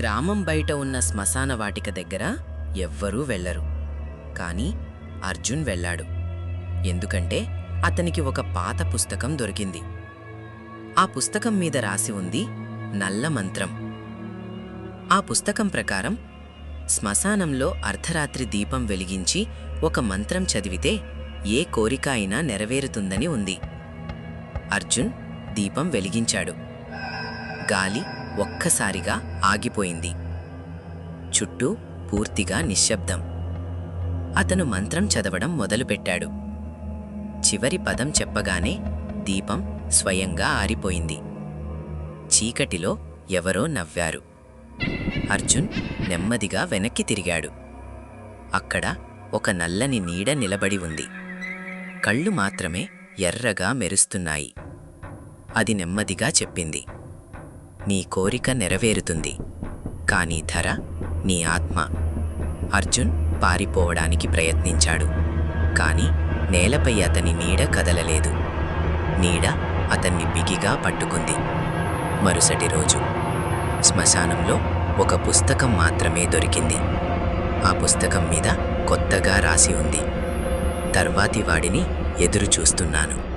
గ్రామం బయట ఉన్న శ్మశాన వాటిక దగ్గర ఎవ్వరూ వెళ్లరు. కాని అర్జున్ వెళ్ళాడు. ఎందుకంటే అతనికి ఒక పాత పుస్తకం దొరికింది. ఆ పుస్తకం మీద రాసి ఉంది నల్ల మంత్రం. ఆ పుస్తకం ప్రకారం శ్మశానంలో అర్ధరాత్రి దీపం వెలిగించి ఒక మంత్రం చదివితే ఏ కోరిక అయినా నెరవేరుతుందని ఉంది. అర్జున్ దీపం వెలిగించాడు. గాలి ఒక్కసారిగా ఆగిపోయింది. చుట్టూ పూర్తిగా నిశ్శబ్దం. అతను మంత్రం చదవడం మొదలుపెట్టాడు. చివరి పదం చెప్పగానే దీపం స్వయంగా ఆరిపోయింది. చీకటిలో ఎవరో నవ్వారు. అర్జున్ నెమ్మదిగా వెనక్కి తిరిగాడు. అక్కడ ఒక నల్లని నీడ నిలబడి ఉంది. కళ్ళు మాత్రమే ఎర్రగా మెరుస్తున్నాయి. అది నెమ్మదిగా చెప్పింది, నీ కోరిక నెరవేరుతుంది, కానీ ధర నీ ఆత్మ. అర్జున్ పారిపోవడానికి ప్రయత్నించాడు. కాని నేలపై అతని నీడ కదలలేదు. నీడ అతన్ని బిగిగా పట్టుకుంది. మరుసటి రోజు శ్మశానంలో ఒక పుస్తకం మాత్రమే దొరికింది. ఆ పుస్తకం మీద కొత్తగా రాసి ఉంది, తర్వాతి వాడిని ఎదురు చూస్తున్నాను.